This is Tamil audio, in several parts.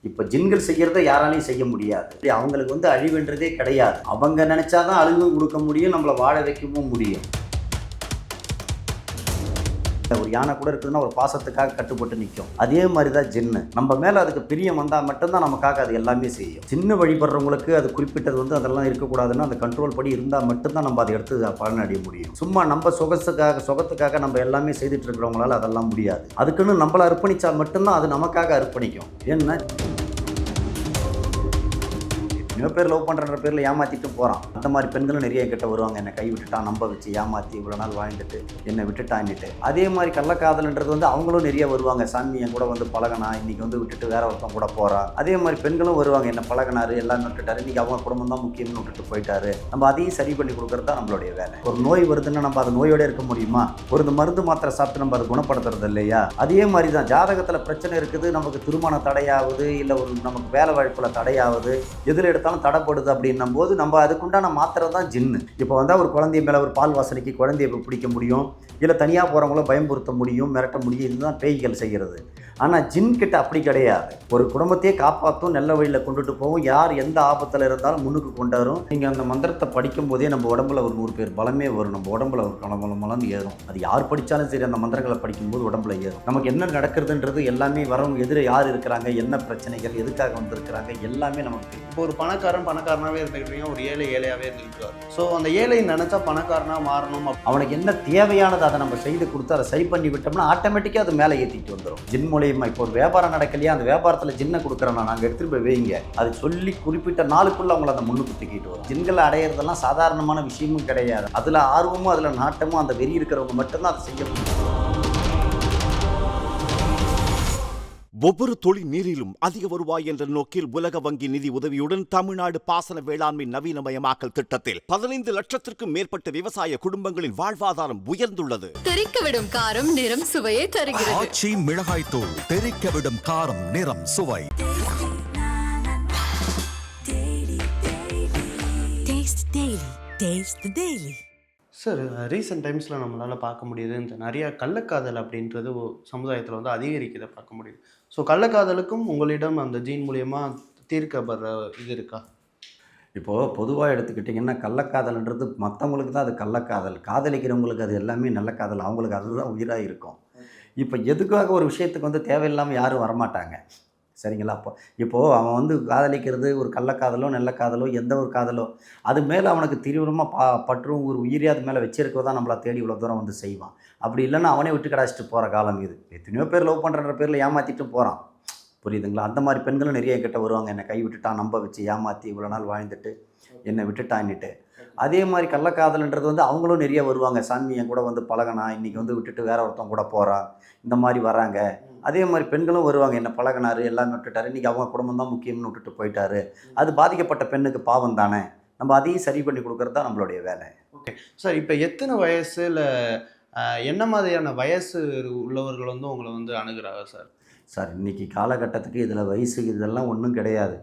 இப்போ ஜின்கள் செய்கிறத யாராலையும் செய்ய முடியாது. அவங்களுக்கு வந்து அழிவுன்றதே கிடையாது. அவங்க நினைச்சாதான் அழிவும் கொடுக்க முடியும், நம்மளை வாழ வைக்கவும் முடியும். ஒரு யானை கூட இருக்குதுன்னா ஒரு பாசத்துக்காக கட்டுப்பட்டு நிற்கும். அதே மாதிரி தான் ஜின்னு. நம்ம மேலே அதுக்கு பிரியம் வந்தால் மட்டும்தான் நமக்காக அது எல்லாமே செய்யும். சின்ன வழிபடுறவங்களுக்கு அது குறிப்பிட்டது வந்து அதெல்லாம் இருக்கக்கூடாதுன்னா அந்த கண்ட்ரோல் படி இருந்தால் மட்டும்தான் நம்ம அதை எடுத்து பலன் அடைய முடியும். சும்மா நம்ம சுகத்துக்காக நம்ம எல்லாமே செய்துட்டு இருக்கிறவங்களால அதெல்லாம் முடியாது. அதுக்குன்னு நம்மளை அர்ப்பணித்தா மட்டும்தான் அது நமக்காக அர்ப்பணிக்கும். ஏன்னா எத்தனையோ பேர் லவ் பண்ணுற பேரில் ஏமாற்றிட்டு போகிறான். அந்த மாதிரி பெண்களும் நிறைய கிட்ட வருவாங்க. என்னை கை விட்டுட்டான், நம்ப வச்சு ஏமாற்றி இவ்வளோ நாள் வாழ்ந்துட்டு என்னை விட்டுட்டான்னுட்டு. அதே மாதிரி கள்ளக்காதல்ன்றது வந்து அவங்களும் நிறைய வருவாங்க. சாமி என் கூட வந்து பழகனா, இன்றைக்கி வந்து விட்டுட்டு வேற ஒருத்தன் கூட போகிறா. அதே மாதிரி பெண்களும் வருவாங்க. என்ன பழகினாரு, எல்லாமே விட்டுட்டாரு, இன்றைக்கி அவங்க குடும்பம் தான் முக்கியம்னு விட்டுட்டு போயிட்டாரு. நம்ம அதையும் சரி பண்ணி கொடுக்குறது தான் நம்மளுடைய வேலை. ஒரு நோய் வருதுன்னா நம்ம அது நோயோட இருக்க முடியுமா? ஒரு மருந்து மாத்திரை சாப்பிட்டு நம்ம அதை குணப்படுத்துறது இல்லையா? அதே மாதிரி தான் ஜாதகத்தில் பிரச்சனை இருக்குது, நமக்கு திருமண தடையாகுது, இல்லை ஒரு நமக்கு வேலை வாய்ப்பில் தடையாகுது, எதில் எடுத்தாலும் தடைப்படுது அப்படின்னும் போது நம்ம அதுக்குண்டான மாத்திரை தான் ஜின்னு. இப்போ வந்தால் ஒரு குழந்தைய மேலே ஒரு பால் வாசனைக்கு குழந்தைய பிடிக்க முடியும், இல்லை தனியாக போகிறவங்கள பயம்படுத்த முடியும், மிரட்ட முடியும். இதுதான் பேய்கள் செய்கிறது. ஆனால் ஜின் கிட்ட அப்படி கிடையாது. ஒரு குடும்பத்தையே காப்பாற்றும், நல்ல வழியில் கொண்டுட்டு போகும், யார் எந்த ஆபத்தில் இருந்தாலும் முன்னுக்கு கொண்டாரும். நீங்கள் அந்த மந்திரத்தை படிக்கும் போதே நம்ம உடம்புல ஒரு 100 பேர் பலமே வரும். நம்ம உடம்புல ஒரு கலமலமலன்னு ஏறும். அது யார் படித்தாலும் சரி, அந்த மந்திரங்களை படிக்கும்போது உடம்புல ஏறும். நமக்கு என்ன நடக்கிறதுன்றது எல்லாமே வரவங்க எதிர யார் இருக்கிறாங்க, என்ன பிரச்சனைகள், எதுக்காக வந்திருக்கிறாங்க, எல்லாமே நமக்கு. இப்போ ஒரு பணக்காரனாகவே இருந்துக்கிட்டீங்க, ஒரு ஏழையாகவே இருந்துருக்காரு. ஸோ அந்த ஏழை நினச்சா பணக்காரனாக மாறணும். அவனுக்கு என்ன தேவையானது அதை நம்ம செய்து கொடுத்து அதை சரி பண்ணி விட்டோம்னா ஆட்டோமேட்டிக்காக அது மேலே ஏற்றிட்டு வந்துடும். ஜின் மூலியமாக இப்போ ஒரு வியாபாரம் நடக்கலையா, அந்த வியாபாரத்தில் ஜின்னை கொடுக்குறோன்னா நாங்கள் எடுத்துகிட்டு போய் வைங்க, அது சொல்லி குறிப்பிட்ட நாளுக்குள்ளே அவங்கள அந்த முன்னுக்கு தூக்கிட்டு வரும். ஜின்களை அடையிறதெல்லாம் சாதாரணமான விஷயமும் கிடையாது. அதில் ஆர்வமும் அதில் நாட்டமும் அந்த வெறி இருக்கிறவங்க மட்டும்தான் அதை செய்ய முடியும். ஒவ்வொரு தொழில் நீரிலும் அதிக வருவாய் என்ற நோக்கில் உலக வங்கி நிதி உதவியுடன் தமிழ்நாடு பாசன வேளாண்மை நவீனமயமாக்கல் திட்டத்தில் 15 லட்சத்திற்கும் மேற்பட்ட விவசாய குடும்பங்களின் வாழ்வாதாரம் உயர்ந்துள்ளது. தெறிக்கவிடும் காரம் நிறம் சுவையை தருகிறது. ஆச்சி மிளகாய் தூள், தெறிக்கவிடும் காரம் நிறம் சுவை. சார், ரீசெண்ட் டைம்ஸில் நம்மளால் பார்க்க முடியுது, இந்த நிறையா கள்ளக்காதல் அப்படின்றது சமுதாயத்தில் வந்து அதிகரிக்கிறத பார்க்க முடியுது. ஸோ கள்ளக்காதலுக்கும் உங்களிடம் அந்த ஜீன் மூலியமாக தீர்க்கப்படுற இது இருக்கா? இப்போது பொதுவாக எடுத்துக்கிட்டிங்கன்னா கள்ளக்காதல்ன்றது மற்றவங்களுக்கு தான் அது கள்ளக்காதல். காதலிக்கிறவங்களுக்கு அது எல்லாமே நல்ல காதல், அவங்களுக்கு அதுதான் உயிராக இருக்கும். இப்போ எதுக்காக ஒரு விஷயத்துக்கு வந்து தேவையில்லாமல் யாரும் வரமாட்டாங்க, சரிங்களா? இப்போது அவன் வந்து காதலிக்கிறது ஒரு கள்ளக்காதலோ நல்ல காதலோ எந்த ஒரு காதலோ அது மேலே அவனுக்கு தீவிரமாக பற்றும் ஒரு உயிரே அது மேலே வச்சிருக்க தான் நம்மளை தேடி இவ்வளோ தூரம் வந்து செய்வான். அப்படி இல்லைன்னா அவனே விட்டு கிடாச்சிட்டு போகிற காலம் இது. எத்தனையோ பேர் லவ் பண்ணுற பேரில் ஏமாற்றிட்டு போகிறான், புரியுதுங்களா? அந்த மாதிரி பெண்களும் நிறைய கிட்ட வருவாங்க. என்னை கை விட்டுட்டான், நம்ப வச்சு ஏமாற்றி இவ்வளோ நாள் வாழ்ந்துட்டு என்னை விட்டுட்டான்னுட்டு. அதே மாதிரி கள்ளக்காதல்ன்றது வந்து அவங்களும் நிறைய வருவாங்க. சாமி என் கூட வந்து பழகனா, இன்றைக்கி வந்து விட்டுட்டு வேற ஒருத்தன் கூட போகிறா, இந்த மாதிரி வராங்க. அதே மாதிரி பெண்களும் வருவாங்க. என்ன பழகினாரு, எல்லாமே விட்டுட்டாரு, இன்றைக்கி அவங்க குடும்பம் தான் முக்கியம்னு விட்டுட்டு போயிட்டாரு. அது பாதிக்கப்பட்ட பெண்ணுக்கு பாவம் தானே, நம்ம அதையும் சரி பண்ணி கொடுக்குறது தான் நம்மளுடைய வேலை. ஓகே சார், இப்போ எத்தனை வயசு இல்லை என்ன மாதிரியான வயசு உள்ளவர்கள் வந்து உங்களை வந்து அணுகிறாங்க சார்? சார், இன்றைக்கி காலகட்டத்துக்கு இதில் வயசு இதெல்லாம் ஒன்றும் கிடையாது.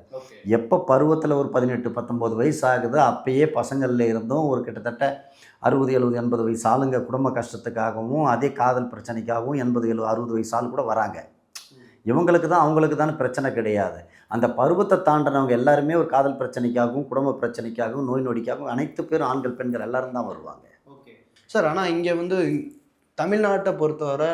எப்போ பருவத்தில் ஒரு 18-19 வயசு ஆகுதோ அப்பயே பசங்களில் இருந்தும் ஒரு கிட்டத்தட்ட 60-70-80 வயசு ஆளுங்க குடும்ப கஷ்டத்துக்காகவும் அதே காதல் பிரச்சனைக்காகவும் 80-70-60 வயசு ஆள் கூட வராங்க. இவங்களுக்கு தான் அவங்களுக்கு தானே பிரச்சனை கிடையாது. அந்த பருவத்தை தாண்டினவங்க எல்லாருமே ஒரு காதல் பிரச்சனைக்காகவும் குடும்ப பிரச்சனைக்காகவும் நோய் நொடிக்காகவும் அனைத்து பேரும் ஆண்கள் பெண்கள் எல்லாரும் தான் வருவாங்க. ஓகே சார், ஆனால் இங்கே வந்து தமிழ்நாட்டை பொறுத்தவரை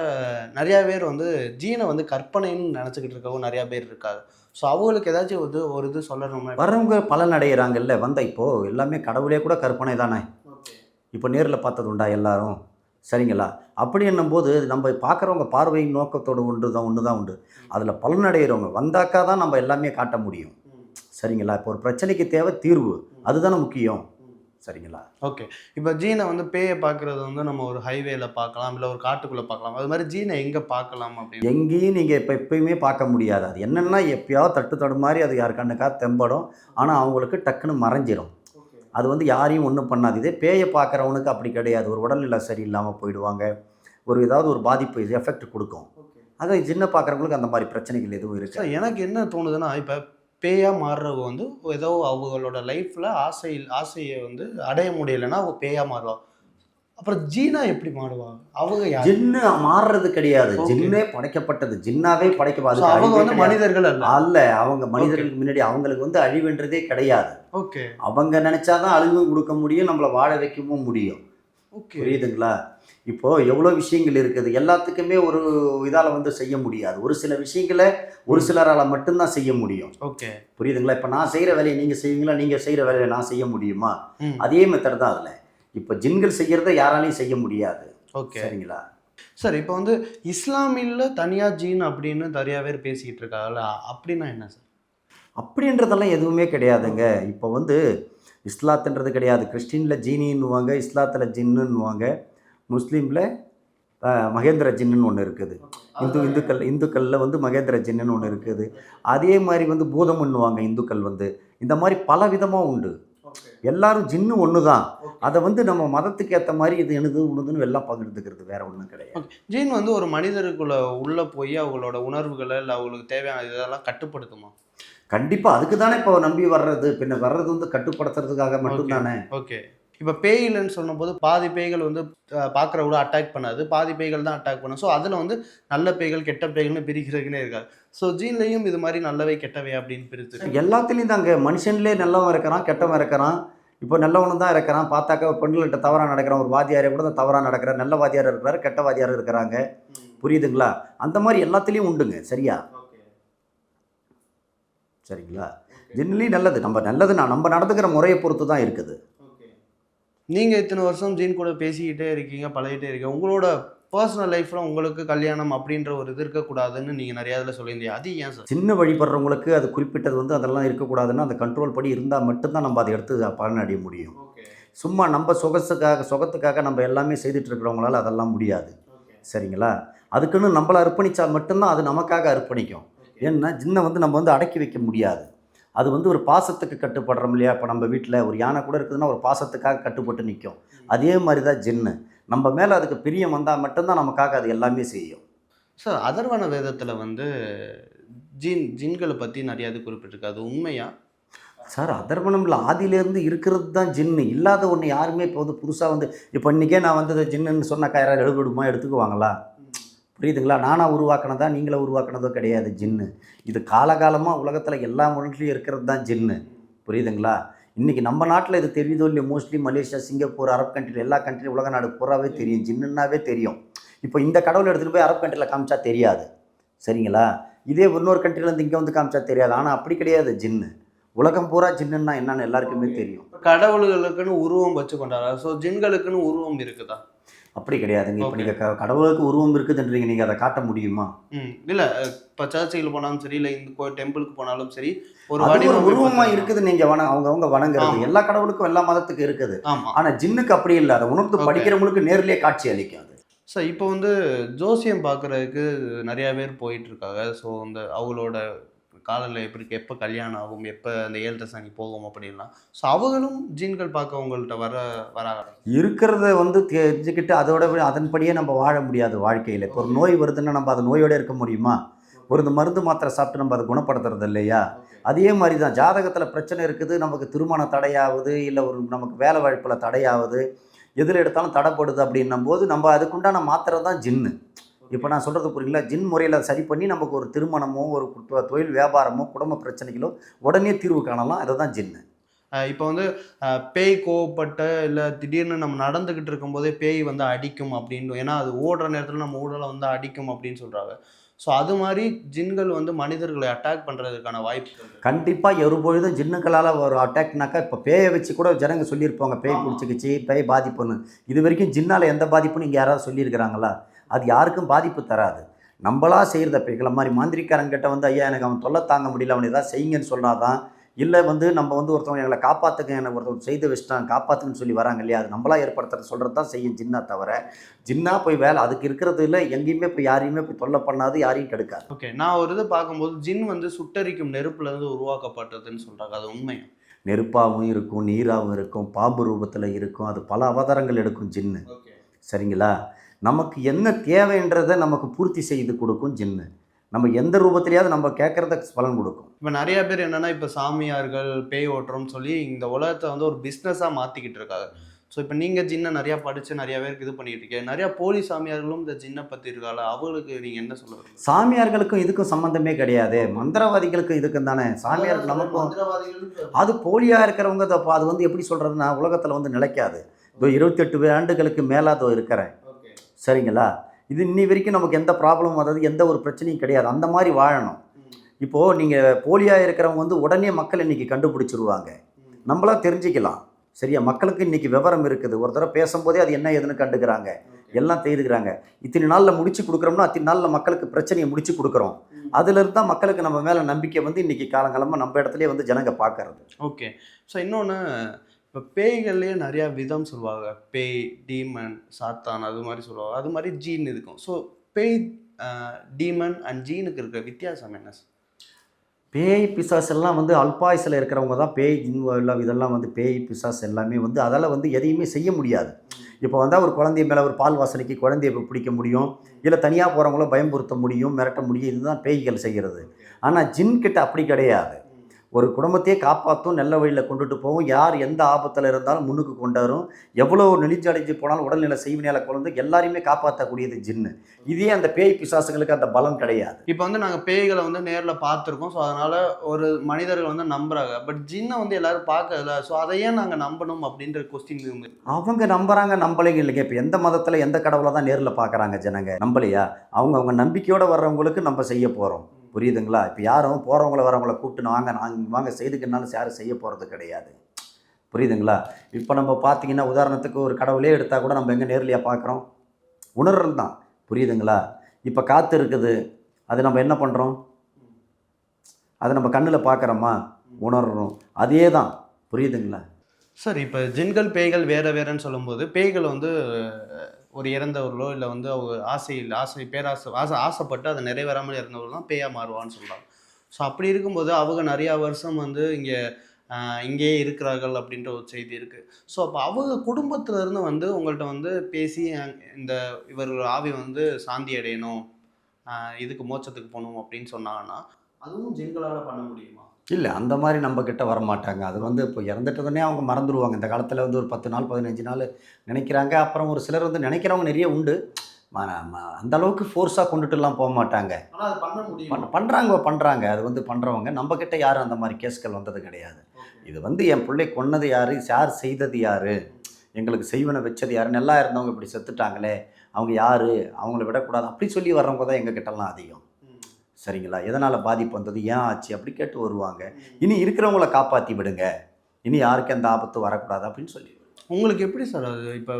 நிறையா பேர் வந்து ஜீனை வந்து கற்பனைன்னு நினச்சிக்கிட்டு இருக்கவும் நிறையா பேர் இருக்காங்க. ஸோ அவங்களுக்கு ஏதாச்சும் ஒரு இது சொல்லணும்னா வரவங்க பலன் அடைகிறாங்கல்ல. இப்போது எல்லாமே கடவுளே கூட கற்பனை தானே. இப்போ நேரில் பார்த்தது உண்டா எல்லாரும், சரிங்களா? அப்படி என்னும்போது நம்ம பார்க்குறவங்க பார்வை நோக்கத்தோடு ஒன்று தான் உண்டு. அதில் பலனடைகிறவங்க வந்தாக்கா தான் நம்ம எல்லாமே காட்ட முடியும், சரிங்களா? இப்போ ஒரு பிரச்சனைக்கு தேவை தீர்வு, அதுதானே முக்கியம், சரிங்களா? ஓகே, இப்போ ஜீனை வந்து பேயை பார்க்குறது வந்து நம்ம ஒரு ஹைவேல பார்க்கலாம், இல்லை ஒரு காட்டுக்குள்ளே பார்க்கலாம். அது மாதிரி ஜீனை எங்கே பார்க்கலாம் அப்படின்னு? எங்கேயும் நீங்கள் இப்போ எப்பயுமே பார்க்க முடியாது. அது என்னென்னா எப்பயாவது தட்டு மாதிரி அது யார் கண்ணுக்காக தெம்படும், ஆனால் அவங்களுக்கு டக்குன்னு மறைஞ்சிரும். அது வந்து யாரையும் ஒன்றும் பண்ணாது. இதே பேயை பார்க்குறவனுக்கு அப்படி கிடையாது. ஒரு உடல்நிலை சரியில்லாமல் போயிடுவாங்க, ஒரு ஏதாவது ஒரு பாதிப்பு எஃபெக்ட் கொடுக்கும். அது ஜின்னை பார்க்குறவங்களுக்கு அந்த மாதிரி பிரச்சனைகள் எதுவும் இருக்குது. எனக்கு என்ன தோணுதுன்னா, இப்போ பேயாக மாறுறவங்க வந்து ஏதோ அவங்களோட லைஃப்பில் ஆசையை வந்து அடைய முடியலைன்னா அவங்க பேயாக மாறுவாங்க. அப்புறம் ஜீனா எப்படி மாறுவாங்க? அவங்க யார்? ஜின்னு மாறுறது கிடையாது. Okay. ஜின்னே படைக்கப்பட்டது. ஜின்னாவே So, படைக்கப்படாது. அவங்க வந்து மனிதர்கள் அல்ல. அல்ல. அவங்க மனிதர்களுக்கு முன்னாடி அவங்களுக்கு வந்து அழிவுன்றதே கிடையாது. ஓகே அவங்க நினைச்சாதான் அழிவும் கொடுக்க முடியும், நம்மளை வாழ வைக்கவும் முடியும். ஓகே. புரியுதுங்களா? இப்போ எவ்வளோ விஷயங்கள் இருக்குது. எல்லாத்துக்குமே ஒரு இதால் வந்து செய்ய முடியாது. ஒரு சில விஷயங்களை ஒரு சிலரால் மட்டும்தான் செய்ய முடியும். ஓகே. புரியுதுங்களா? இப்போ நான் செய்கிற வேலையை நீங்கள் செய்வீங்களா? நீங்கள் செய்கிற வேலையை நான் செய்ய முடியுமா? ம். அதே மெத்தட் தான் அதில். இப்போ ஜின்கள் செய்கிறத யாராலையும் செய்ய முடியாது. ஓகே. சரிங்களா? சார் இப்போ வந்து இஸ்லாமியில் தனியாக ஜீன் அப்படின்னு நிறையா பேர் பேசிக்கிட்டு இருக்காங்கல்ல, அப்படின்னா என்ன சார்? அப்படின்றதெல்லாம் எதுவுமே கிடையாதுங்க. இப்போ வந்து இஸ்லாத்துன்றது கிடையாது. கிறிஸ்டினில் ஜீனின்னுவாங்க, இஸ்லாத்தில் ஜின்னுன்னுவாங்க, முஸ்லீமில் மகேந்திர ஜின்னுன்னு ஒன்று இருக்குது. இந்துக்களில் வந்து மகேந்திர ஜின்னுன்னு ஒன்று இருக்குது. அதே மாதிரி வந்து பூதம்னுவாங்க இந்துக்கள் வந்து. இந்த மாதிரி பல விதமாக உண்டு. எல்லாரும் ஜின்னு ஒன்று தான். அதை வந்து நம்ம மதத்துக்கு ஏற்ற மாதிரி இது எனது உணுதுன்னு எல்லாம் பகிர்ந்துக்கிறது, வேற ஒன்றும் கிடையாது. ஜீன் வந்து ஒரு மனிதருக்குள்ள உள்ளே போய் அவங்களோட உணர்வுகளை இல்லை அவங்களுக்கு தேவையான இதெல்லாம் கட்டுப்படுத்துமா? கண்டிப்பாக அதுக்கு தானே இப்போ நம்பி வர்றது. பின்ன வர்றது வந்து கட்டுப்படுத்துறதுக்காக மட்டும்தானே. ஓகே. இப்போ பேய் இல்லைன்னு சொன்னபோது பாதி பேய்கள் வந்து பார்க்குறவங்கள அட்டாக் பண்ணாது, பாதி பேய்கள் தான் அட்டாக் பண்ணும். ஸோ அதில் வந்து நல்ல பேய்கள் கெட்ட பேய்கள்னு பிரிக்கிறதுக்குன்னே இருக்காது. ஸோ ஜீன்லையும் இது மாதிரி நல்லவை கெட்டவை அப்படின்னு பிரித்து எல்லாத்துலேயும் தாங்க. மனுஷன்லேயே நல்லவன் இருக்கிறான், கெட்டவன் இருக்கிறான். இப்போ நல்லவனு தான் இருக்கிறான். பார்த்தாக்கா பெண்கள்கிட்ட தவறாக நடக்கிறான். ஒரு வாத்தியாரை கூட தவறாக நடக்கிறார். நல்ல வாத்தியார் இருக்கிறாரு, கெட்ட வாத்தியார் இருக்கிறாங்க. புரியுதுங்களா? அந்த மாதிரி எல்லாத்துலேயும் உண்டுங்க. சரியா? சரிங்களா? ஜின்லேயும் நல்லது. நம்ம நடந்துக்கிற முறையை பொறுத்து தான் இருக்குது. நீங்கள் இத்தனை வருஷம் ஜீன் கூட பேசிக்கிட்டே இருக்கீங்க, பழகிட்டே இருக்கீங்க. உங்களோட பர்சனல் லைஃப்பில் உங்களுக்கு கல்யாணம் அப்படின்ற ஒரு இது இருக்கக்கூடாதுன்னு நீங்கள் நிறையா இதில் சொல்லியிருந்தீங்க. அது ஏன் சார்? சின்ன வழிபடுறவங்களுக்கு அது குறிப்பிட்டது வந்து அதெல்லாம் இருக்கக்கூடாதுன்னு அந்த கண்ட்ரோல் படி இருந்தால் மட்டும்தான் நம்ம அதை எடுத்து பலன் அடைய முடியும். சும்மா நம்ம சுகத்துக்காக நம்ம எல்லாமே செய்துட்டு இருக்கிறவங்களால அதெல்லாம் முடியாது. சரிங்களா? அதுக்குன்னு நம்மளை அர்ப்பணித்தா மட்டும்தான் அது நமக்காக அர்ப்பணிக்கும். ஏன்னா ஜின்னை வந்து நம்ம வந்து அடக்கி வைக்க முடியாது. அது வந்து ஒரு பாசத்துக்கு கட்டுப்படுறோம் இல்லையா? இப்போ நம்ம வீட்டில் ஒரு யானை கூட இருக்குதுன்னா ஒரு பாசத்துக்காக கட்டுப்பட்டு நிற்கும். அதே மாதிரி தான் ஜின்னு. நம்ம மேலே அதுக்கு பிரியம் வந்தால் மட்டும்தான் நமக்காக அது எல்லாமே செய்யும். சார் அதர்வன வேதத்தில் வந்து ஜின்களை பற்றி நிறையா இது குறிப்பிட்டிருக்கு. அது உண்மையா? சார் அதர்வனம்ல ஆதியிலேருந்து இருக்கிறது தான் ஜின்னு. இல்லாத ஒன்று யாருமே இப்போ வந்து புதுசாக வந்து இப்போ இன்றைக்கே நான் வந்து ஜின்னுன்னு சொன்னாக்கா யாராவது எடுத்துக்குவாங்களா? புரியுதுங்களா? நானாக உருவாக்கினதா நீங்களே உருவாக்கினதோ கிடையாது ஜின்னு. இது காலகாலமாக உலகத்தில் எல்லா மொழிலையும் இருக்கிறது தான் ஜின்னு. புரியுதுங்களா? இன்றைக்கி நம்ம நாட்டில் இது தெரியுதோ இல்லையோ, மோஸ்ட்லி மலேசியா, சிங்கப்பூர், அரப் கண்ட்ரியில் எல்லா கண்ட்ரியும் உலக நாடு பூராவே தெரியும். ஜின்னுன்னாவே தெரியும். இப்போ இந்த கடவுளை எடுத்துகிட்டு போய் அரப் கண்ட்ரியில் காமிச்சா தெரியாது. சரிங்களா? இதே இன்னொரு கண்ட்ரிலேருந்து இங்கே வந்து காமிச்சா தெரியாது. ஆனால் அப்படி கிடையாது ஜின்னு. உலகம் பூரா ஜின்னுன்னா என்னன்னு எல்லாருக்குமே தெரியும். கடவுள்களுக்குன்னு உருவம் வச்சு கொண்டாடுறாங்க. ஸோ ஜின்களுக்குன்னு உருவம் இருக்குதா? அப்படி கிடையாதுங்க. இப்போ நீங்கள் கடவுளுக்கு உருவம் இருக்குதுன்றீங்க, நீங்கள் அதை காட்ட முடியுமா? இல்லை இப்போ சர்ச்சுக்கு போனாலும் சரி, இல்லை இந்த டெம்பிளுக்கு போனாலும் சரி, ஒரு உருவமாக இருக்குது. நீங்கள் அவங்க வணங்குறது எல்லா கடவுளுக்கும் எல்லா மதத்துக்கும் இருக்குது. ஆனால் ஜின்னுக்கு அப்படி இல்லை. அதை உணர்ந்து படிக்கிறவங்களுக்கு நேர்லேயே காட்சி அளிக்கும் அது. சார் இப்போ வந்து ஜோசியம் பார்க்குறதுக்கு நிறையா பேர் போயிட்டுருக்காங்க. ஸோ அந்த அவங்களோட காலையில் எப்படி எப்போ கல்யாணம் ஆகும், எப்போ அந்த 7 சனி போகும் அப்படின்லாம். ஸோ அவங்களும் ஜீன்கள் பார்க்க அவங்கள்ட்ட வராங்க. இருக்கிறத வந்து தெரிஞ்சுக்கிட்டு அதன்படியே நம்ம வாழ முடியாது வாழ்க்கையில். இப்போ ஒரு நோய் வருதுன்னா நம்ம அது நோயோடு இருக்க முடியுமா? ஒரு மருந்து மாத்திரை சாப்பிட்டு நம்ம அதை குணப்படுத்துறது இல்லையா? அதே மாதிரி தான் ஜாதகத்தில் பிரச்சனை இருக்குது, நமக்கு திருமண தடையாகுது, இல்லை நமக்கு வேலை வாய்ப்பில் தடையாகுது, எதில் எடுத்தாலும் தடைப்படுது அப்படின்னும் போது நம்ம அதுக்குண்டான மாத்திரை தான் ஜின்னு. இப்போ நான் சொல்கிறது புரியுங்களா? ஜின் முறையில் சரி பண்ணி நமக்கு ஒரு திருமணமோ ஒரு தொழில் வியாபாரமோ குடும்ப பிரச்சனைகளோ உடனே தீர்வு காணலாம். அதை தான் ஜின்னு. இப்போ வந்து பேய் கோவப்பட்ட இல்லை திடீர்னு நம்ம நடந்துக்கிட்டு இருக்கும்போதே பேய் வந்து அடிக்கும் அப்படின்னு, ஏன்னா அது ஓடுற நேரத்தில் நம்ம உடலை வந்து அடிக்கும் அப்படின்னு சொல்கிறாங்க. ஸோ அது மாதிரி ஜின்கள் வந்து மனிதர்களை அட்டாக் பண்ணுறதுக்கான வாய்ப்பு கண்டிப்பாக ஒருபொழுதும் ஜின்னுக்களால் ஒரு அட்டாக்னாக்கா இப்போ பேயை வச்சு கூட ஜனங்க சொல்லியிருப்பாங்க பேய் பிடிச்சிக்கிச்சு, பேய் பாதிப்புன்னு. இது வரைக்கும் ஜின்னால் எந்த பாதிப்புன்னு இங்கே யாராவது சொல்லியிருக்கிறாங்களா? அது யாருக்கும் பாதிப்பு தராது. நம்மளா செய்கிறத பேய்களை மாதிரி மாந்திரிக்காரங்கிட்ட வந்து ஐயா எனக்கு அவன் தொல்லை தாங்க முடியல, அவனை ஏதாவது செய்யுங்கன்னு சொன்னாதான். இல்லை வந்து நம்ம வந்து ஒருத்தவங்க எங்களை காப்பாற்றுங்க, எனக்கு ஒருத்தவங்க செய்து வச்சுட்டான் காப்பாற்றுங்கன்னு சொல்லி வராங்க இல்லையா? அது நம்மளா ஏற்படுத்துறது சொல்கிறது தான் செய்யும் ஜின்னா. தவிர ஜின்னா போய் வேலை அதுக்கு இருக்கிறது இல்லை. எங்கேயுமே போய் யாரையுமே போய் தொல்லை பண்ணாது, யாரையும் கெடுக்காது. ஓகே. நான் ஒரு இது பார்க்கும்போது ஜின் வந்து சுட்டரிக்கும் நெருப்புலேருந்து உருவாக்கப்பட்டதுன்னு சொல்கிறாங்க. அது உண்மை? நெருப்பாகவும் இருக்கும், நீராகவும் இருக்கும், பாம்பு ரூபத்தில் இருக்கும். அது பல அவதாரங்கள் எடுக்கும் ஜின்னு. சரிங்களா? நமக்கு என்ன தேவைன்றதை நமக்கு பூர்த்தி செய்து கொடுக்கும் ஜின்னு. நம்ம எந்த ரூபத்திலேயாவது நம்ம கேட்குறத பலன் கொடுக்கும். இப்போ நிறைய பேர் என்னென்னா இப்போ சாமியார்கள் பேய் ஓட்டுறோம்னு சொல்லி இந்த உலகத்தை வந்து ஒரு பிஸ்னஸாக மாற்றிக்கிட்டு இருக்காங்க. ஸோ இப்போ நீங்கள் ஜின்னை நிறையா படித்து நிறையா பேருக்கு இது பண்ணிட்டு இருக்கீங்க, நிறையா போலி சாமியார்களும் இந்த ஜின்னை பற்றி இருக்கால, அவங்களுக்கு நீங்கள் என்ன சொல்ல வரீங்க? சாமியார்களுக்கும் இதுக்கும் சம்மந்தமே கிடையாது, மந்திரவாதிகளுக்கும் இதுக்கும் தானே. சாமியார் நமக்கும் அது போலியாக இருக்கிறவங்க அது வந்து எப்படி சொல்கிறதுனா உலகத்தில் வந்து நிலைக்காது. இப்போ 28 ஆண்டுகளுக்கு மேலாக இருக்கிறேன், சரிங்களா. இது இன்னி வரைக்கும் நமக்கு எந்த ப்ராப்ளமும், அதாவது எந்த ஒரு பிரச்சனையும் கிடையாது. அந்த மாதிரி வாழணும். இப்போது நீங்கள் போலியாக இருக்கிறவங்க வந்து உடனே மக்கள் இன்றைக்கி கண்டுபிடிச்சிருவாங்க, நம்மளா தெரிஞ்சுக்கலாம். சரியா, மக்களுக்கு இன்றைக்கி விவரம் இருக்குது. ஒரு தடவை பேசும்போதே அது என்ன ஏதுன்னு கண்டுக்கிறாங்க, எல்லாம் தெரிஞ்சுக்கிறாங்க. இத்தனை நாளில் முடிச்சு கொடுக்குறோம்னா அத்தனை நாளில் மக்களுக்கு பிரச்சனையை முடிச்சு கொடுக்குறோம். அதுலேருந்து தான் மக்களுக்கு நம்ம மேலே நம்பிக்கை வந்து இன்றைக்கி காலங்காலமாக நம்ம இடத்துலேயே வந்து ஜனங்க பார்க்கறது. ஓகே. ஸோ இன்னொன்று, இப்போ பேய்கள்லேயே நிறையா விதம் சொல்லுவாங்க. பேய், டீமன், சாத்தான், அது மாதிரி சொல்லுவாங்க. அது மாதிரி ஜீன் இருக்கும். ஸோ பேய், டீமன் அண்ட் ஜீனுக்கு இருக்கிற வித்தியாசம் என்ன? பேய் பிசாஸ் எல்லாம் வந்து அல்பாயுசில் இருக்கிறவங்க தான் பேய் எல்லாம் இதெல்லாம் வந்து பேய் பிசாஸ் எல்லாமே வந்து அதால் வந்து எதையுமே செய்ய முடியாது. இப்போ வந்தால் ஒரு குழந்தைய மேலே ஒரு பால் வாசனைக்கு குழந்தைய பிடிக்க முடியும், இல்லை தனியாக போகிறவங்கள பயம்படுத்த முடியும், மிரட்ட முடியும். இதுதான் பேய்கள் செய்கிறது. ஆனால் ஜின் கிட்ட அப்படி கிடையாது. ஒரு குடும்பத்தையே காப்பாற்றும், நல்ல வழியில் கொண்டுட்டு போகும், யார் எந்த ஆபத்தில் இருந்தாலும் முன்னுக்கு கொண்டாரும், எவ்வளோ நெளிஞ்சடைஞ்சு போனாலும் உடல்நிலை செய்வினையால் குழந்தை எல்லாரையுமே காப்பாற்றக்கூடியது ஜின்னு. இதே அந்த பேய் பிசாசுகளுக்கு அந்த பலம் கிடையாது. இப்போ வந்து நாங்கள் பேய்களை வந்து நேரில் பார்த்துருக்கோம். ஸோ அதனால் ஒரு மனிதர்கள் வந்து நம்புறாங்க. பட் ஜின்னை வந்து எல்லாரும் பார்க்கல. ஸோ அதையே நாங்கள் நம்பணும் அப்படின்ற கொஸ்டின் இருந்து அவங்க நம்புறாங்க, நம்பலைங்க இல்லைங்க. இப்போ எந்த மதத்தில் எந்த கடவுளை தான் நேரில் பார்க்குறாங்க ஜனங்க, நம்பலையா? அவங்க நம்பிக்கையோடு வர்றவங்களுக்கு நம்ம செய்ய போகிறோம், புரியுதுங்களா. இப்போ யாரும் போகிறவங்கள வரவங்கள கூப்பிட்டு வாங்க செய்துக்குனாலும் யாரும் செய்ய போகிறது கிடையாது, புரியுதுங்களா. இப்போ நம்ம பார்த்தீங்கன்னா உதாரணத்துக்கு ஒரு கடவுளே எடுத்தால் கூட நம்ம எங்கே நேர்லையாக பார்க்குறோம், உணர்றது தான், புரியுதுங்களா. இப்போ காற்று இருக்குது, அது நம்ம என்ன பண்ணுறோம், அதை நம்ம கண்ணில் பார்க்குறோமா, உணர்றோம், அதே தான், புரியுதுங்களா. சார், இப்போ ஜின்கள் பேய்கள் வேறேன்னு சொல்லும்போது, பேய்கள் வந்து ஒரு இறந்தவர்களோ இல்லை வந்து அவங்க ஆசைப்பட்டு அதை நிறைவேறாமல் இறந்தவர்கள் தான் பேயாக மாறுவான்னு சொல்கிறாங்க. ஸோ அப்படி இருக்கும்போது அவங்க நிறையா வருஷம் வந்து இங்கேயே இருக்கிறார்கள் அப்படின்ற ஒரு செய்தி இருக்குது. ஸோ அப்போ அவங்க குடும்பத்திலேருந்து வந்து உங்கள்கிட்ட வந்து பேசி இந்த இவர்கள் ஆவி வந்து சாந்தி அடையணும், இதுக்கு மோட்சத்துக்கு போகணும் அப்படின்னு சொன்னாங்கன்னா அதுவும் ஜின்களால் பண்ண முடியுமா? இல்லை, அந்த மாதிரி நம்மக்கிட்ட வரமாட்டாங்க. அது வந்து இப்போ இறந்துட்டதுனே அவங்க மறந்துடுவாங்க. இந்த காலத்தில் வந்து ஒரு 10 நாள் 15 நாள் நினைக்கிறாங்க. அப்புறம் ஒரு சிலர் வந்து நினைக்கிறவங்க நிறைய உண்டு. அந்த அளவுக்கு ஃபோர்ஸாக கொண்டுட்டுலாம் போக மாட்டாங்க. ஆனால் அது பண்ண முடியும், பண்ணுறாங்க. அது வந்து பண்ணுறவங்க நம்மக்கிட்ட யாரும் அந்த மாதிரி கேஸ்கள் வந்தது கிடையாது. இது வந்து என் பிள்ளை கொன்னது யார், யார் செய்தது யார், எங்களுக்கு செய்வனை வச்சது யார், நல்லா இருந்தவங்க இப்படி செத்துட்டாங்களே அவங்க யார், அவங்கள விடக்கூடாது அப்படி சொல்லி வர்றவங்க தான் எங்ககிட்டலாம் அதிகம். சரிங்களா. எதனால் பாதிப்பு வந்தது, ஏன் ஆச்சு அப்படி கேட்டு வருவாங்க. இனி இருக்கிறவங்கள காப்பாற்றி விடுங்க, இனி யாருக்கு எந்த ஆபத்து வரக்கூடாது அப்படின்னு சொல்லி. உங்களுக்கு எப்படி சார் அது இப்போ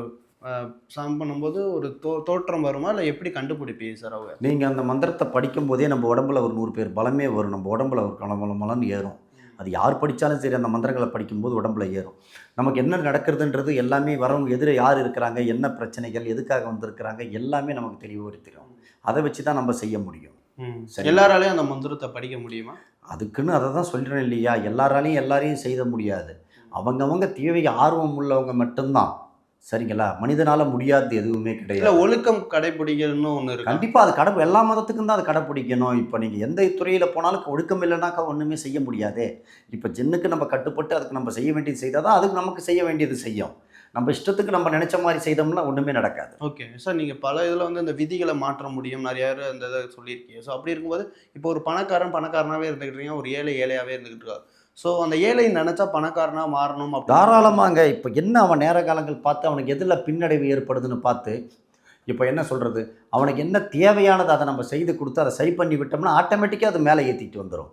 சாம் பண்ணும்போது ஒரு தோற்றம் வருமா, இல்லை எப்படி கண்டுபிடிப்பீங்க சார் அவங்க? நீங்கள் அந்த மந்திரத்தை படிக்கும்போதே நம்ம உடம்புல ஒரு 100 பேர் பலமே வரும், நம்ம உடம்புல ஒரு கலமலமலன்னு ஏறும். அது யார் படித்தாலும் சரி, அந்த மந்திரங்களை படிக்கும்போது உடம்புல ஏறும். நமக்கு என்ன நடக்கிறதுன்றது எல்லாமே வரவங்க எதிர யார் இருக்கிறாங்க, என்ன பிரச்சனைகள், எதுக்காக வந்திருக்கிறாங்க எல்லாமே நமக்கு தெளிவுபடுத்திடும். அதை வச்சு தான் நம்ம செய்ய முடியும். எல்லாராலையும் அந்த மந்திரத்தை படிக்க முடியுமா? அதுக்குன்னு அதை தான் சொல்கிறேன் இல்லையா, எல்லாரையும் செய்த முடியாது. அவங்கவங்க தேவைக்கு ஆர்வம் உள்ளவங்க மட்டும்தான், சரிங்களா. மனிதனால் முடியாது எதுவுமே கிடையாது. ஒழுக்கம் கடைப்பிடிக்கணும்னு ஒன்று இருக்கு. கண்டிப்பாக அது எல்லா மதத்துக்கும் தான் அது கடைப்பிடிக்கணும். இப்போ நீங்கள் எந்த துறையில் போனாலும் ஒழுக்கம் இல்லைனாக்கா ஒன்றுமே செய்ய முடியாதே. இப்போ ஜின்னுக்கு நம்ம கட்டுப்பட்டு அதுக்கு நம்ம செய்ய வேண்டியது செய்தால் தான் அதுக்கு நமக்கு செய்ய வேண்டியது செய்யும். நம்ம இஷ்டத்துக்கு நம்ம நினச்ச மாதிரி செய்தோம்னா ஒன்றுமே நடக்காது. ஓகே சார், நீங்கள் பல இதில் வந்து இந்த விதிகளை மாற்ற முடியும் நிறைய பேர் அந்த இதை சொல்லியிருக்கீங்க. ஸோ அப்படி இருக்கும்போது இப்போ ஒரு பணக்காரனாகவே இருந்துக்கிட்டு இருக்கீங்க, ஒரு ஏழையாகவே இருந்துக்கிட்டு இருக்காரு. ஸோ அந்த ஏழை நினச்சா பணக்காரனாக மாறணும் தாராளமாங்க. இப்போ என்ன அவன் நேர காலங்கள் பார்த்து அவனுக்கு எதில் பின்னடைவு ஏற்படுதுன்னு பார்த்து இப்போ என்ன சொல்கிறது, அவனுக்கு என்ன தேவையானது அதை நம்ம செய்து கொடுத்து அதை சரி பண்ணி விட்டோம்னா ஆட்டோமேட்டிக்காக அது மேலே ஏற்றிட்டு வந்துடும்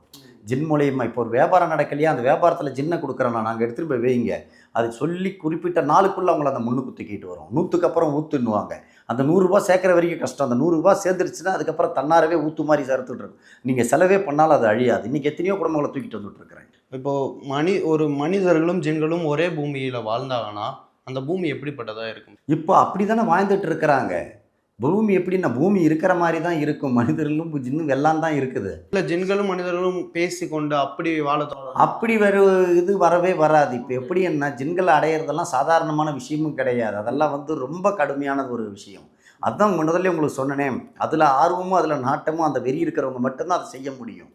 ஜின் மூலியமாக. இப்போ ஒரு வியாபாரம் நடக்கலையா, அந்த வியாபாரத்தில் ஜின்னை கொடுக்குறோன்னா நாங்கள் எடுத்துகிட்டு போய் வைங்க, அது சொல்லி குறிப்பிட்ட நாளுக்குள்ளே அவங்கள அந்த முன்னுக்கு தூக்கிட்டு வரும். 100க்கு அப்புறம் ஊற்றுன்னுவாங்க. அந்த 100 ரூபா சேர்க்குற வரைக்கும் கஷ்டம். அந்த 100 ரூபா சேர்ந்துருச்சுன்னா அதுக்கப்புறம் தன்னாரவே ஊற்று மாதிரி சேர்த்துட்ருக்கும். நீங்கள் செலவே பண்ணாலும் அது அழியாது. இன்றைக்கி எத்தனையோ குடும்பங்களை தூக்கிட்டு வந்துட்டுருக்குறேன். இப்போது ஒரு மனிதர்களும் ஜின்களும் ஒரே பூமியில் வாழ்ந்தாங்கன்னா அந்த பூமி எப்படிப்பட்டதாக இருக்கும்? இப்போ அப்படி தானே வாழ்ந்துட்டு இருக்கிறாங்க. பூமி எப்படின்னா பூமி இருக்கிற மாதிரி தான் இருக்கும், மனிதர்களும் ஜின்னும் எல்லாம் தான் இருக்குது. இல்லை, ஜின்களும் மனிதர்களும் பேசி கொண்டு அப்படி அப்படி இது வரவே வராது. இப்போ எப்படி என்ன ஜின்களை அடையிறதெல்லாம் சாதாரணமான விஷயமும் கிடையாது. அதெல்லாம் வந்து ரொம்ப கடுமையான ஒரு விஷயம். அதுதான் முதல்ல உங்களுக்கு சொன்னேன், அதில் ஆர்வமும் அதில் நாட்டமும் அந்த வெறி இருக்கிறவங்க மட்டும்தான் அதை செய்ய முடியும்.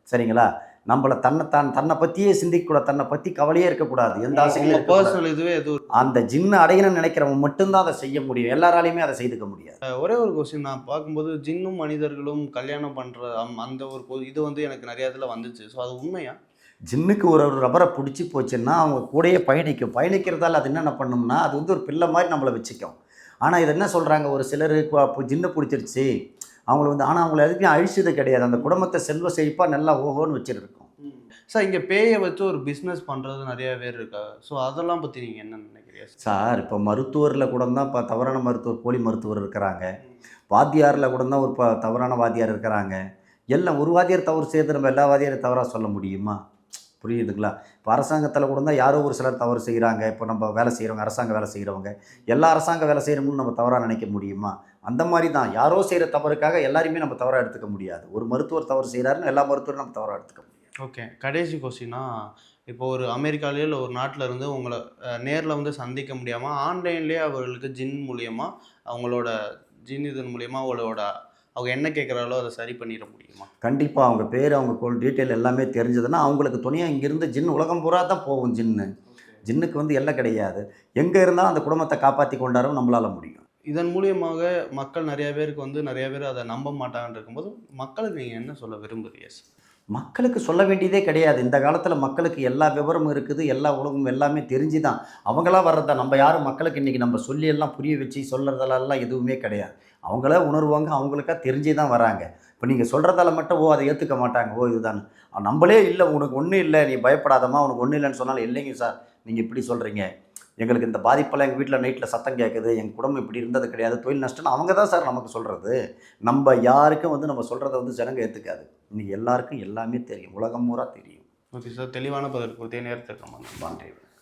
சரிங்களா. நம்மளை தன்னை பற்றியே சிந்திக்கக்கூடாது, தன்னை பற்றி கவலையே இருக்கக்கூடாது, எந்த ஆசைகளும் உங்கள் இருக்கக்கூடாது. பர்சனல் இதுவே எதுவும். அந்த ஜின்னை அடையணும்னு நினைக்கிறவன் மட்டும்தான் அதை செய்ய முடியும், எல்லாராலையுமே அதை செய்துக்க முடியாது. ஒரே ஒரு கொஸ்டின் நான் பார்க்கும்போது ஜின்னும் மனிதர்களும் கல்யாணம் பண்ணுற அந்த ஒரு இது வந்து எனக்கு நிறைய இதில் வந்துச்சு. ஸோ அது உண்மையா? ஜின்னுக்கு ஒரு ரப்பரை பிடிச்சி போச்சுன்னா அவங்க கூடயே பயணிக்கிறதால அது என்னென்ன பண்ணும்னா அது வந்து ஒரு பிள்ளை மாதிரி நம்மளை வச்சுக்கும். ஆனால் இது என்ன சொல்கிறாங்க, ஒரு சிலருக்கு ஜின்னு பிடிச்சிருச்சு அவங்கள வந்து, ஆனால் அவங்கள எதுக்கும் அழிச்சது கிடையாது, அந்த குடும்பத்தை செல்வ செழிப்பாக நல்லா ஓஹோன்னு வச்சுருக்கோம். சார் இங்கே பேயை வச்சு ஒரு பிஸ்னஸ் பண்ணுறது நிறைய பேர் இருக்கா. ஸோ அதெல்லாம் பற்றி நீங்கள் என்ன நினைக்கிறீங்க சார்? இப்போ மருத்துவரில் கூட தான் இப்போ தவறான மருத்துவர், போலி மருத்துவர் இருக்கிறாங்க. வாத்தியாரில் கூட தான் ஒரு தவறான வாத்தியார் இருக்கிறாங்க. எல்லாம் ஒரு வாத்தியார் தவறு செய்யறது நம்ம எல்லா வாத்தியாரையும் தவறாக சொல்ல முடியுமா? புரியுதுங்களா? இப்போ அரசாங்கத்தில் கூட தான் யாரோ ஒரு சிலர் தவறு செய்கிறாங்க. இப்போ நம்ம வேலை செய்கிறவங்க, அரசாங்க வேலை செய்கிறவங்க, எல்லா அரசாங்க வேலை செய்கிறவங்களும் நம்ம தவறாக நினைக்க முடியுமா? அந்த மாதிரி தான் யாரோ செய்கிற தவறுக்காக எல்லாரையுமே நம்ம தவறாக எடுத்துக்க முடியாது. ஒரு மருத்துவர் தவறு செய்கிறாருன்னு எல்லா மருத்துவரும் நம்ம தவறாக எடுத்துக்க முடியாது. ஓகே, கடைசி கொஸ்டினா, இப்போ ஒரு அமெரிக்காலேயோ இல்லை ஒரு நாட்டில் இருந்து உங்களை நேரில் வந்து சந்திக்க முடியாமல் ஆன்லைன்லேயே அவர்களுக்கு ஜின் மூலியமாக அவங்களோட ஜின் இதன் மூலியமாக அவங்க என்ன கேட்குறாலோ அதை சரி பண்ணிட முடியுமா? கண்டிப்பாக அவங்க பேர், அவங்க டீட்டெயில் எல்லாமே தெரிஞ்சதுன்னா அவங்களுக்கு துணையாக இங்கேருந்து ஜின் உலகம் பூரா தான் போகும். ஜின்னுக்கு வந்து எல்லாம் கிடையாது. எங்கே இருந்தாலும் அந்த குடும்பத்தை காப்பாற்றி கொண்டாடும் நம்மளால் முடியும். இதன் மூலியமாக மக்கள் நிறைய பேருக்கு வந்து நிறைய பேர் அதை நம்ப மாட்டாங்கன்னு இருக்கும்போது மக்களுக்கு நீங்கள் என்ன சொல்ல விரும்புறீங்க? மக்களுக்கு சொல்ல வேண்டியதே கிடையாது. இந்த காலத்தில் மக்களுக்கு எல்லா விவரமும் இருக்குது, எல்லா உலகமும் எல்லாமே தெரிஞ்சு தான் அவங்களாம் வர்றதா. நம்ம யாரும் மக்களுக்கு இன்றைக்கி நம்ம சொல்லி எல்லாம் புரிய வச்சு சொல்கிறதெல்லாம் எதுவுமே கிடையாது. அவங்களே உணர்வாங்க, அவங்களுக்கா தெரிஞ்சு தான் வராங்க. இப்போ நீங்கள் சொல்கிறதால மட்டும் அதை ஏற்றுக்க மாட்டாங்க. இதுதான் நம்மளே இல்லை, உனக்கு ஒன்றும் இல்லை, நீ பயப்படாதம்மா, உனக்கு ஒன்றும் இல்லைன்னு சொன்னாலும், இல்லைங்க சார் நீங்கள் இப்படி சொல்கிறீங்க, எங்களுக்கு இந்த பாதிப்பெல்லாம் எங்கள் வீட்டில் நைட்டில் சத்தம் கேட்குது, எங்கள் குடும்பம் இப்படி இருந்தது கிடையாது, தொழில் நஷ்டம்னு அவங்க தான் சார் நமக்கு சொல்கிறது. நம்ம யாருக்கும் வந்து நம்ம சொல்கிறத வந்து ஜனங்க ஏற்றுக்காது. இன்றைக்கி எல்லாருக்கும் எல்லாமே தெரியும், உலகம் பூரா தெரியும். ஓகே சார், தெளிவான பதில் கொடுத்தே நேரத்துக்கு நன்றி.